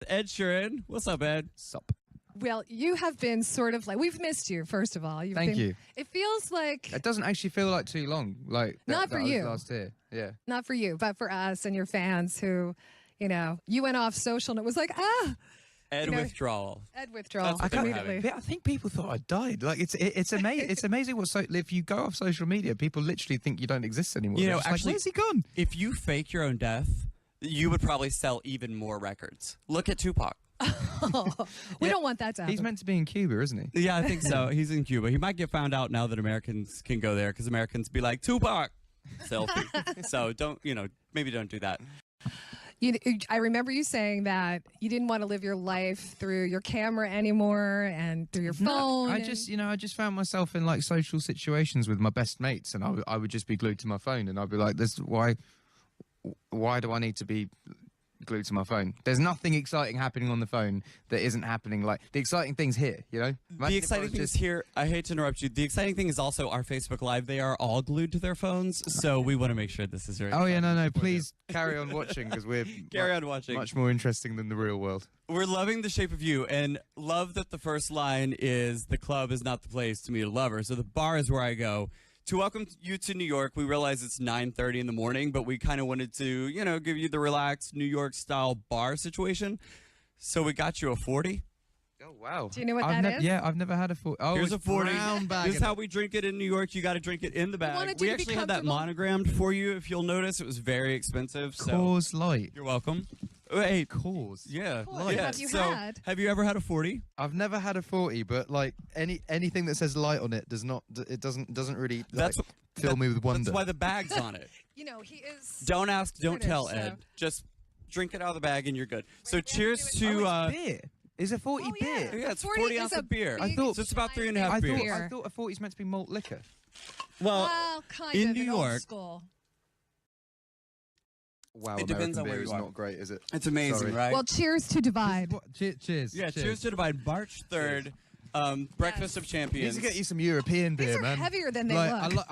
Ed Sheeran. What's up, Ed? Sup. Well, you have been sort of like, we've missed you, first of all. Thank you. It feels like... It doesn't actually feel like too long. Like Not for you. last year. Yeah. Not for you, but for us and your fans who, you know, you went off social and it was like, ah! Ed withdrawal. Ed withdrawal. That's what they're Immediately. I think people thought I died. Like it's amazing. It's amazing what if you go off social media, people literally think you don't exist anymore. You know, They're just actually, like, where's he gone? If you fake your own death, you would probably sell even more records. Look at Tupac. We don't want that to happen. He's meant to be in Cuba, isn't he? Yeah, I think so. He's in Cuba. He might get found out now that Americans can go there because Americans be like, Tupac! Selfie. So maybe don't do that. I remember you saying that you didn't want to live your life through your camera anymore and through your phone. I just found myself in like social situations with my best mates, and I would just be glued to my phone, and I'd be like, why do I need to be glued to my phone? There's nothing exciting happening on the phone that isn't happening. Like the exciting thing's here, you know. The exciting thing is here. I hate to interrupt you. The exciting thing is also our Facebook Live. They are all glued to their phones, so we want to make sure this is very. Oh yeah, no. Please carry on watching because we're on watching. Much more interesting than the real world. We're loving The Shape of You and love that the first line is the club is not the place to meet a lover. So the bar is where I go. To welcome you to New York, we realize it's 9:30 in the morning, but we kind of wanted to, give you the relaxed New York style bar situation. So we got you a 40. Oh wow! Do you know what that is? Yeah, I've never had a 40. Oh, here's a 40. Brown bag. This is how we drink it in New York. You got to drink it in the bag. We actually had that monogrammed for you. If you'll notice, it was very expensive. So Coors Light. You're welcome. Hey, Coors. Yeah. Cool. Yeah. Have you ever had a 40? I've never had a 40, but like anything that says light on it doesn't really fill me with wonder. That's why the bag's on it. He is. Don't ask, don't British, tell, so. Ed. Just drink it out of the bag and you're good. So cheers to beer. Is a 40 beer? Yeah, it's 40 ounce of beer. I thought so it's about 3.5 beers. I thought a 40 is meant to be malt liquor. Well, kind in of New an York. old school. Wow, it depends on where beer is you are. not great, is it? It's amazing, Sorry. right? Well, cheers to Divide. Cheers. Yeah, cheers to Divide. March 3rd, Breakfast of You Champions. need to get you some European beer, These are man. heavier than they look.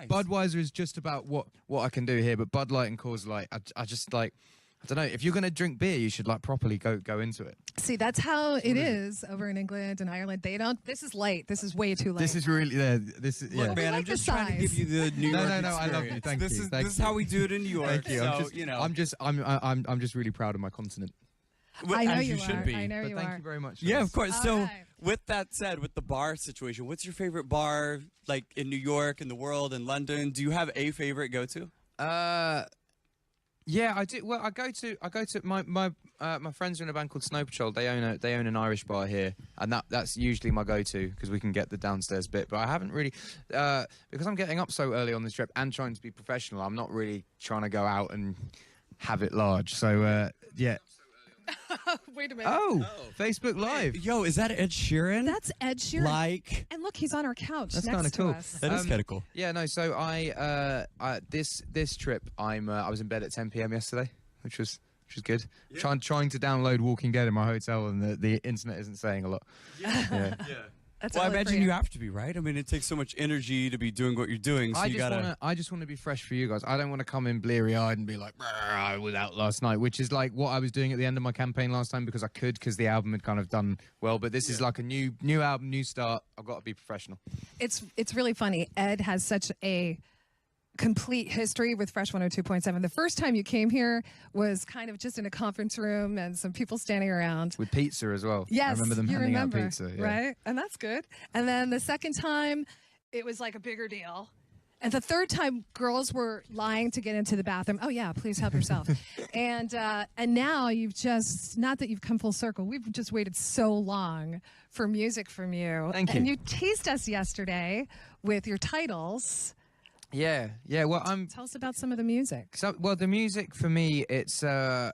Budweiser is just about what I can do here, but Bud Light and Coors Light, I just like. I don't know. If you're going to drink beer, you should like properly go into it. See, that's how it is over in England and Ireland. They don't. This is light. This is way too late. This is really This is Look, yeah. man, like I'm just the trying to give size. you the New York No, I love you. experience. Thank you. This is how we do it in New York. Thank you. So, I'm just really proud of my continent. I know as you should are. be. I know But you thank are. you very much. Yeah, guys. of course. All So, right. with that said, with the bar situation, what's your favorite bar, like in New York, in the world, in London? Do you have a favorite go-to? Yeah, I do. Well, I go to my friends are in a band called Snow Patrol. They own an Irish bar here, and that's usually my go-to because we can get the downstairs bit. But I haven't really because I'm getting up so early on this trip and trying to be professional. I'm not really trying to go out and have it large. So yeah. Wait a minute. Oh, Facebook Live. Yo, is that Ed Sheeran? That's Ed Sheeran. Like, And look, he's on our couch That's next kinda to cool. us. that is kind of cool. Yeah, no. So this trip, I was in bed at 10 p.m. yesterday, which was good. Yeah. Trying to download Walking Dead in my hotel, and the internet isn't saying a lot. Yeah. That's Well, I all for imagine you have to be, right? I mean, it takes so much energy to be doing what you're doing, so I you gotta. just want to be fresh for you guys. I don't want to come in bleary-eyed and be like, I was out last night, which is like what I was doing at the end of my campaign last time because the album had kind of done well. But this is like a new album, new start. I've got to be professional. It's really funny. Ed has such a complete history with Fresh 102.7. The first time you came here was kind of just in a conference room and some people standing around. With pizza as well. Yes, I remember them you handing remember, out pizza. Yeah. right? And that's good. And then the second time, it was like a bigger deal. And the third time, girls were lying to get into the bathroom. Oh yeah, please help yourself. and now you've just, not that you've come full circle, we've just waited so long for music from you. Thank you. And you teased us yesterday with your titles. Yeah. Well, Tell us about some of the music. So, well, the music for me, I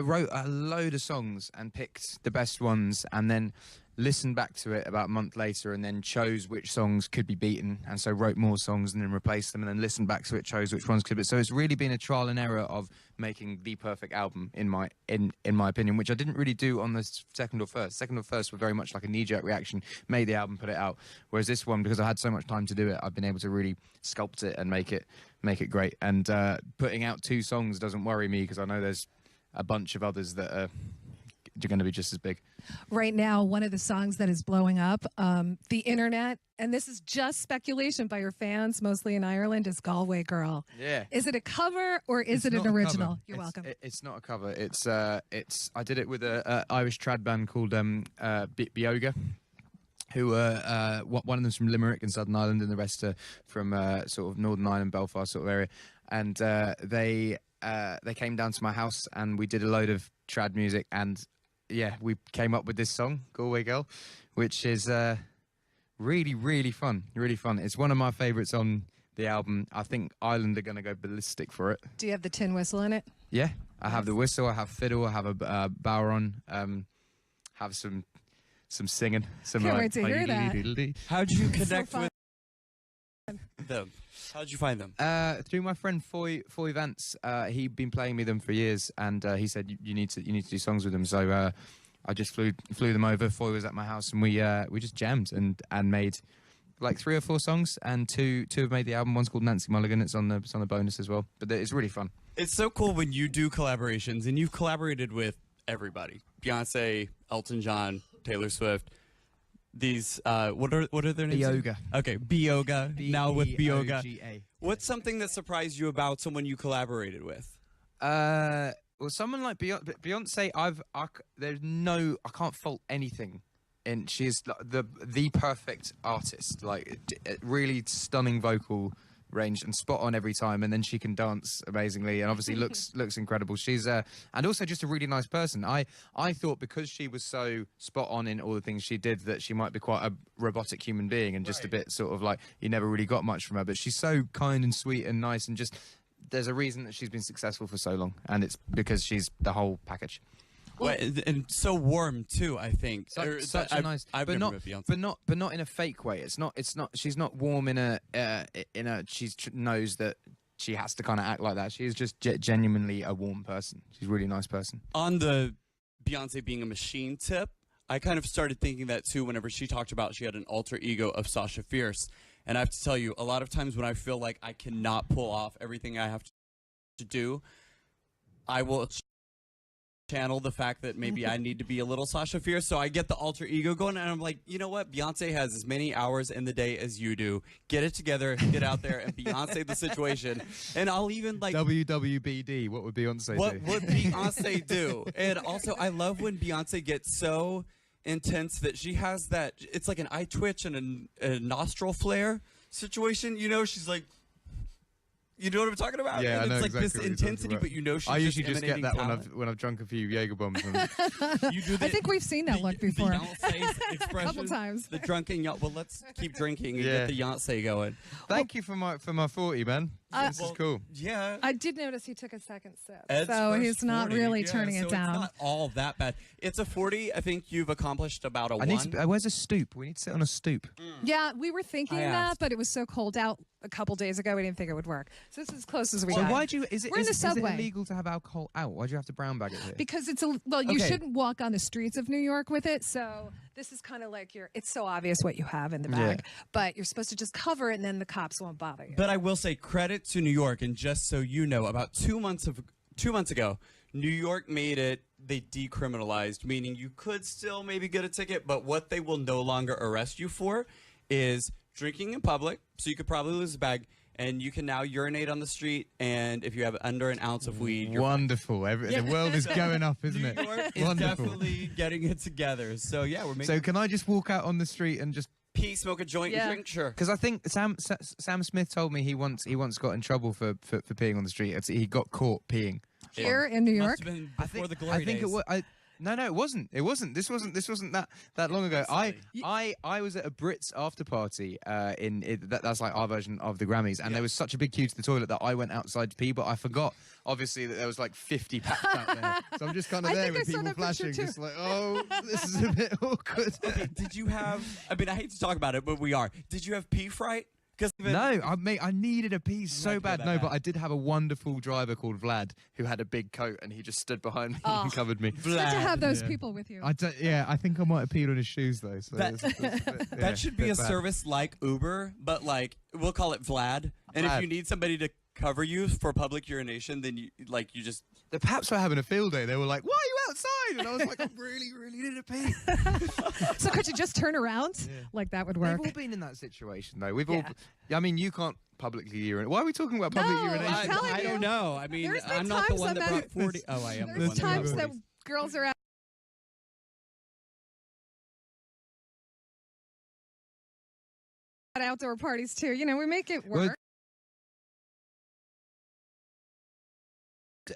wrote a load of songs and picked the best ones, and then listened back to it about a month later, and then chose which songs could be beaten, and so wrote more songs and then replaced them, and then listened back to it, chose which ones could be. So it's really been a trial and error of making the perfect album in my opinion, which I didn't really do on the second or first. Second or first were very much like a knee-jerk reaction, made the album, put it out. Whereas this one, because I had so much time to do it, I've been able to really sculpt it and make it great. And putting out 2 songs doesn't worry me because I know there's a bunch of others that are going to be just as big. Right now, one of the songs that is blowing up the internet, and this is just speculation by your fans, mostly in Ireland, is Galway Girl. Yeah. Is it a cover or is it an original? You're welcome. It's not a cover. It's I did it with a Irish trad band called Bioga, who one of them's from Limerick in Southern Ireland, and the rest are from sort of Northern Ireland, Belfast sort of area. And they came down to my house and we did a load of trad music, and yeah, we came up with this song, Galway Girl, which is really, really fun. Really fun. It's one of my favourites on the album. I think Ireland are going to go ballistic for it. Do you have the tin whistle in it? Yeah, I have the whistle, I have fiddle, I have a bodhrán, have some singing. Can't wait to hear that. How'd you connect fun. with them? How'd you find them? Through my friend Foy Vance. He'd been playing me them for years, and he said you need to do songs with them. So I just flew them over. Foy was at my house, and we just jammed and made like 3 or 4 songs, and two have made the album. One's called Nancy Mulligan. It's on the bonus as well. But it's really fun. It's so cool when you do collaborations, and you've collaborated with everybody: Beyonce, Elton John, Taylor Swift. These what are their names? Bioga. Okay, Bioga. Now with Bioga. B-E-O-G-A. What's something that surprised you about someone you collaborated with? Well, someone like Beyonce, I can't fault anything. And she's the perfect artist, like really stunning vocal range and spot on every time, and then she can dance amazingly and obviously looks incredible. She's and also just a really nice person. I thought because she was so spot on in all the things she did that she might be quite a robotic human being and just a bit sort of like you never really got much from her, but she's so kind and sweet and nice, and just there's a reason that she's been successful for so long, and it's because she's the whole package. Well, and so warm too, I think. Such a nice, I've but never not, met Beyonce. but not in a fake way. It's not. She's not warm in a. She knows that she has to kind of act like that. She is just genuinely a warm person. She's a really nice person. On the Beyonce being a machine tip, I kind of started thinking that too. Whenever she talked about she had an alter ego of Sasha Fierce, and I have to tell you, a lot of times when I feel like I cannot pull off everything I have to do, I will channel the fact that maybe I need to be a little Sasha Fierce, so I get the alter ego going, and I'm like, you know what? Beyonce has as many hours in the day as you do. Get it together, get out there, and Beyonce the situation. And I'll even like WWBD. What would Beyonce do? What would Beyonce do? And also, I love when Beyonce gets so intense that she has that. It's like an eye twitch and a nostril flare situation. You know, she's like. You know what I'm talking about? Yeah, and I know it's like exactly this what you're intensity, talking about. but you know she's I usually just get emanating that talent. when I've drunk a few Jaeger bombs. You do I think we've seen that look before. The Beyonce expression. A couple times. The drunken yacht. Well, let's keep drinking and Yeah. get the Beyonce going. Thank you for my 40, man. This is cool. Yeah. I did notice he took a second sip, Ed's so first he's not 40. really Yeah, turning so it down. It's not all that bad. It's a 40. I think you've accomplished about a 1. Where's a stoop? We need to sit on a stoop. Yeah, we were thinking I that, asked. but it was so cold out a couple days ago, we didn't think it would work. So this is as close as we So got. why do you? Is it We're in the is subway. it illegal to have alcohol out? Why do you have to brown bag it here? Because it's you Okay. shouldn't walk on the streets of New York with it. So this is kind of like it's so obvious what you have in the bag, but you're supposed to just cover it, and then the cops won't bother you. But I will say credit to New York, and just so you know, about 2 months ago, New York made it. They decriminalized, meaning you could still maybe get a ticket, but what they will no longer arrest you for is drinking in public. So you could probably lose a bag, and you can now urinate on the street. And if you have under an ounce of weed, you're Wonderful. The world is going up, isn't New it? York is Wonderful. definitely getting it together. So yeah, we're making So can I just walk out on the street and just? pee, smoke a joint, Yeah. and drink. Sure. Because I think Sam Smith told me he once got in trouble for peeing on the street. He got caught peeing. Here in New York, Must have been before the glory I think days. it was. No, it wasn't. It wasn't. This wasn't that long ago. I was at a Brits after party that's like our version of the Grammys, and there was such a big queue to the toilet that I went outside to pee, but I forgot obviously that there was like 50 packs out there. So I'm just kind of I there think with I saw people that picture flashing, too. just like, oh, this is a bit awkward. Okay, did you have? I mean, I hate to talk about it, but we are. Did you have pee fright? Because No, I needed a pee so had to go bad. that No, bad. but I did have a wonderful driver called Vlad who had a big coat, and he just stood behind me and covered me. it's good to have those people with you. I think I might have peed on his shoes though. So That- that should be a service like Uber, but like we'll call it Vlad. And if Vlad. you need somebody to cover you for public urination, then you just The Paps were having a field day. They were like, "Why are you outside. And I was like, I really, really need a pee. So could you just turn around? Yeah. Like that would work. We've all been in that situation, though. We've Yeah. all. I mean, you can't publicly urinate. Why are we talking about public No, urination? I'm telling I you. don't know. I mean, There's been I'm not the times one that I've brought been- 40. Oh, I am. the There's one that brought times that 40s. girls are at outdoor parties too. You know, we make it Well, work.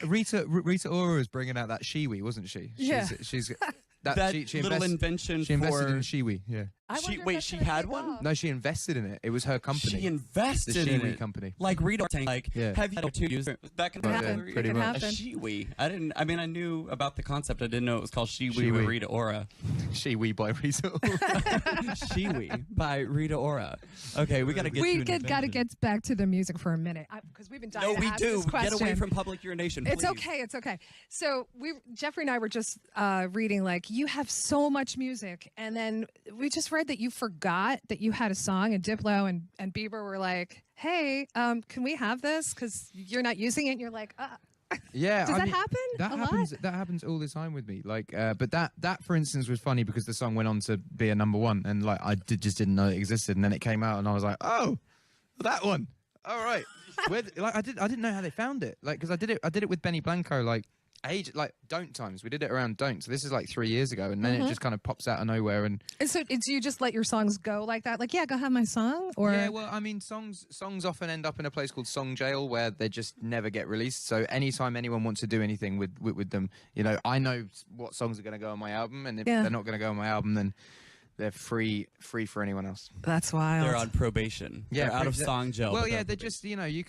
Rita Ora is bringing out that Shiwi, wasn't she? Yeah. She's That she little invest- invention she invested for. in Shiwi. Yeah. I She- wonder if wait, that's she gonna had take one? off. No, she invested in it. It was her company. She invested the in Shiwi it. company. Like Rita Tank, like Yeah. have you to use it back in the It Yeah, can day? happen. pretty It can much. A happen. Shiwi. I didn't. I mean, I knew about the concept. I didn't know it was called Shiwi Shiwi. with Rita Ora. Shiwi by Rita Ora. Shiwi by Rita Ora. Okay, we gotta get. We to an gotta invention. get back to the music for a minute because we've been dying No, to we ask do. this question. Get away from public urination. It's please. okay. It's okay. So Jeffrey and I were just reading like you have so much music, and then we just read that you forgot that you had a song, and Diplo and Bieber were like, "Hey, can we have this? Because you're not using it." And you're like, Yeah. Does I that mean, happen That a happens. lot? That happens all the time with me. Like, but that for instance was funny because the song went on to be a #1, and like just didn't know it existed, and then it came out, and I was like, oh, that one. All right. Like I didn't know how they found it. Like, because I did it with Benny Blanco like Don't times. We did it around Don't. So this is like 3 years ago, and then it just kind of pops out of nowhere and. And so do you just let your songs go like that? Like, yeah, go have my song? Or Yeah, well, I mean, songs often end up in a place called song jail where they just never get released. So anytime anyone wants to do anything with them, you know, I know what songs are going to go on my album, and if Yeah. they're not going to go on my album, then they're free for anyone else. That's wild. They're on probation. Yeah, They're out of pretty- song jail. Well, but yeah, they're they're probation. just, you know, you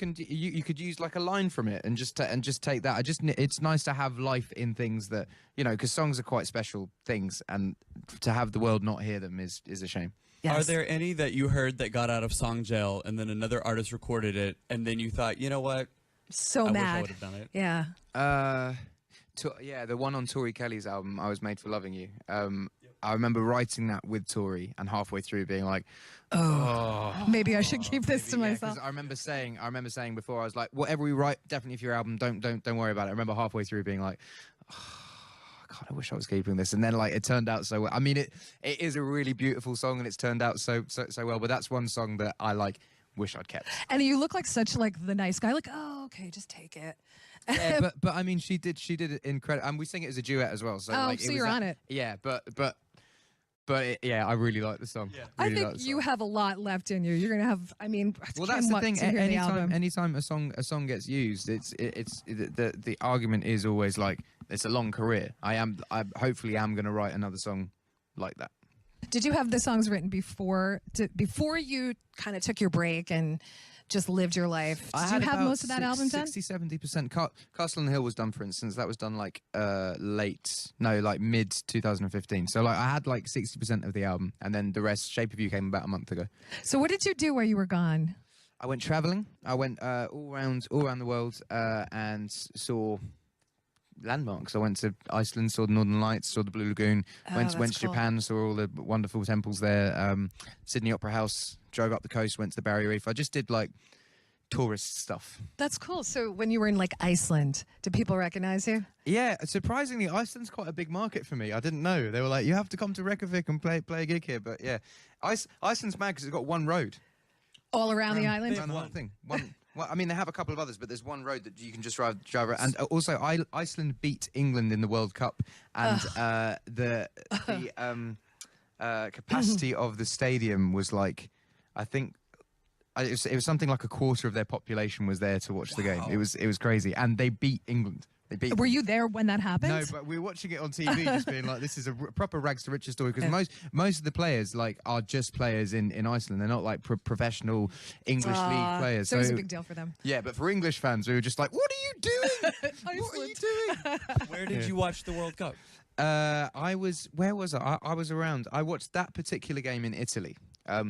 could use like a line from it and just take that. It's nice to have life in things that, you know, because songs are quite special things, and to have the world not hear them is a shame. Yes. Are there any that you heard that got out of song jail and then another artist recorded it and then you thought, you know what? so I wish I mad? would have done it. Yeah. Yeah, the one on Tori Kelly's album, I Was Made for Loving You. I remember writing that with Tori, and halfway through being like, Maybe I should keep this to yeah, 'cause myself. I remember saying before, I was like, whatever we write, definitely for your album, don't worry about it. I remember halfway through being like, God, I wish I was keeping this. And then like it turned out so well. I mean, it is a really beautiful song, and it's turned out so well. But that's one song that I like wish I'd kept. And you look like such like the nice guy. Like, oh, okay, just take it. Yeah, but I mean, she did it incredible, and we sing it as a duet as well. So Oh, like, so was you're that- on it. Yeah, but yeah, I really like the song. Yeah. I Really think like the you song. have a lot left in you. You're gonna have. I mean, Well, Kim that's the wants thing. to hear the album. Anytime a song gets used, the argument is always like it's a long career. I hopefully am going to write another song like that. Did you have the songs written before you kind of took your break and just lived your life? Did you have most of that album done? 60-70%. Castle on the Hill was done, for instance. That was done like mid 2015. So like I had like 60% of the album, and then the rest, Shape of You, came about a month ago. So what did you do while you were gone? I went traveling. I went all around the world and saw landmarks. I went to Iceland, saw the Northern Lights, saw the Blue Lagoon. Oh, went to that's cool. Japan, saw all the wonderful temples there. Sydney Opera House. Drove up the coast, went to the Barrier Reef. I just did like tourist stuff. That's cool. So when you were in like Iceland, did people recognize you? Yeah, surprisingly, Iceland's quite a big market for me. I didn't know. They were like, you have to come to Reykjavik and play a gig here. But yeah, Iceland's mad because it's got one road. All around the island? Around the whole thing. Well, I mean, they have a couple of others, but there's one road that you can just drive around. And also, Iceland beat England in the World Cup, and the capacity of the stadium was like, I think. It was something like a quarter of their population was there to watch the game. It was crazy, and they beat England. They beat. Were you there when that happened? No, but we were watching it on TV, just being like, "This is a proper rags to riches story." Because most of the players like are just players in Iceland. They're not like professional English league players. So it was a big deal for them. Yeah, but for English fans, we were just like, "What are you doing? What are you doing?" Where did you watch the World Cup? Where was I? I was around. I watched that particular game in Italy,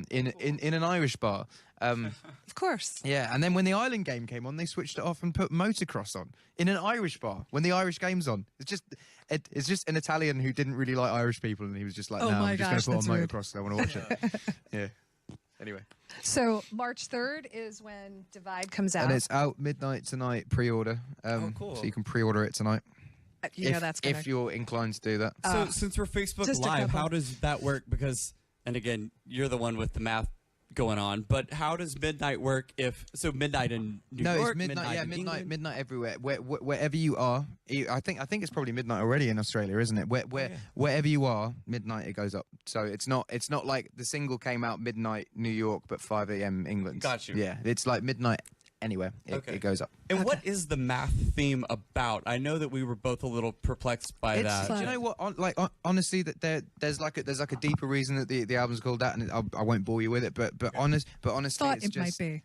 in an Irish bar. Of course. Yeah, and then when the Ireland game came on, they switched it off and put motocross on in an Irish bar when the Irish game's on. It's just an Italian who didn't really like Irish people, and he was just like, Oh "No, my I'm just gosh, going that's to put on rude. motocross. 'Cause I want to watch it." Yeah. Anyway, So March 3rd is when Divide comes out. and it's out midnight tonight. Pre-order. Oh, cool. So you can pre-order it tonight. You know that's gonna. if you're inclined to do that. So since we're Facebook just a Live, couple. how does that work? Because, and again, you're the one with the math going on, but how does midnight work if, so midnight in New No, York, it's midnight. Yeah, in England? midnight everywhere. Wherever you are, I think it's probably midnight already in Australia, isn't it? Wherever you are, midnight it goes up. So it's not like the single came out midnight New York, but 5 a.m. England. Got you. Yeah, it's like midnight anywhere. It goes up. And what is the math theme about? I know that we were both a little perplexed by It's, that. do you know what? Honestly, that there's like a deeper reason that the album's called that, and I won't bore you with it. But honestly, Thought it's it just might be.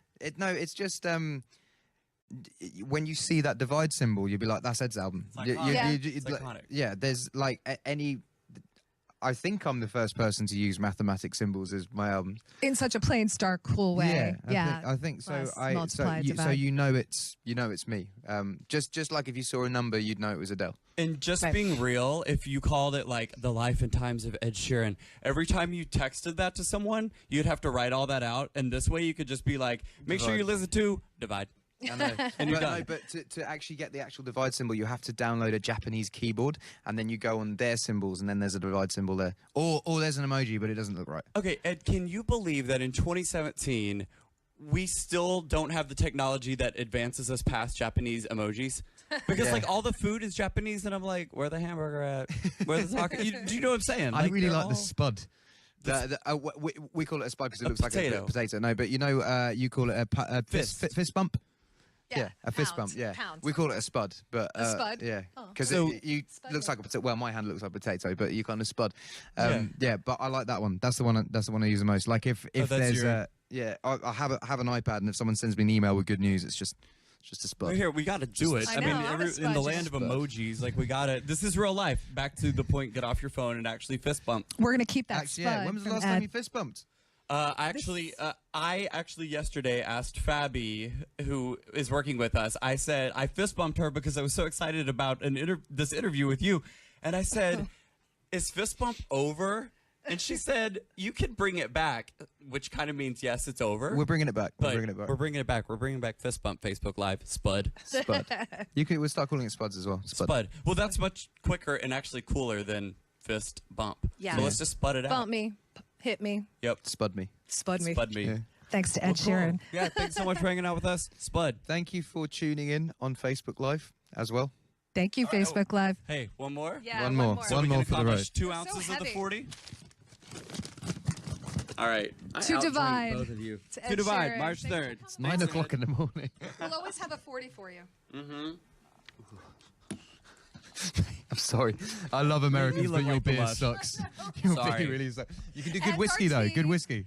it's just when you see that divide symbol, you'll be like, that's Ed's album. It's iconic. It's like, iconic. yeah, there's like any. I think I'm the first person to use mathematic symbols as my album. In such a plain, stark, cool way. I think so. Plus, multiply, So divide. you know it's me. Just like if you saw a number, you'd know it was Adele. And just Right. being real, if you called it like the life and times of Ed Sheeran, every time you texted that to someone, you'd have to write all that out. And this way you could just be like, make sure you listen to divide. I know. And you're but, done. no, but to actually get the actual divide symbol, you have to download a Japanese keyboard, and then you go on their symbols, and then there's a divide symbol there. Or there's an emoji, but it doesn't look right. Okay, Ed, can you believe that in 2017, we still don't have the technology that advances us past Japanese emojis? Because, Yeah. like, all the food is Japanese, and I'm like, where the hamburger at? Where the taco? Do you know what I'm saying? I really they're like the all- spud. We call it a spud because it A looks like potato. a potato. No, but you know, you call it a Fist. fist bump. Yeah, a fist pound, bump. Yeah, pound. we call it a spud, but A spud? Yeah, Oh. because So- you Spud, looks yeah. like a potato. Well, my hand looks like a potato, but you kind of spud. Yeah. Yeah, but I like that one. That's the one. That's the one I use the most. Like if that's there's your- I have an iPad, and if someone sends me an email with good news, it's just a spud. Here, we got to do it. I I mean, know, I'm a in the sponge. land of emojis, like, we got to. This is real life. Back to the point, get off your phone and actually fist bump. We're gonna keep that Actually, spud. yeah. When was the from last time Ed. you fist bumped? I actually yesterday asked Fabi, who is working with us. I said I fist bumped her because I was so excited about this interview with you, and I said, "Is fist bump over?" And she said, "You can bring it back," which kind of means yes, it's over. We're bringing it back. We're But bringing it back. We're bringing it back. We're bringing back fist bump. Facebook Live. Spud. Spud. We'll start calling it spuds as well. Spud. Well, that's much quicker and actually cooler than fist bump. Yeah. So let's just spud it out. Bump me, hit me, Yep. Spud me. spud me. Spud me. Yeah. Thanks to Ed Well, cool. Sheeran. Yeah, thanks so much for hanging out with us. Spud. Thank you for tuning in on Facebook Live as well. Thank you, Facebook Live. Hey, one more? Yeah, One more. So One we more can for the accomplish road. 2 They're so ounces of the heavy. 40? All right. I To outdrank divide. both of you. To To Ed divide, Sheeran. March Thanks for 3rd. coming. 9 o'clock in the morning. We'll always have a 40 for you. I'm sorry. I love Americans, look but your like the beer lush. sucks. Your Sorry. beer really sucks. You can do Ed's good whiskey, though. our Good tea. whiskey.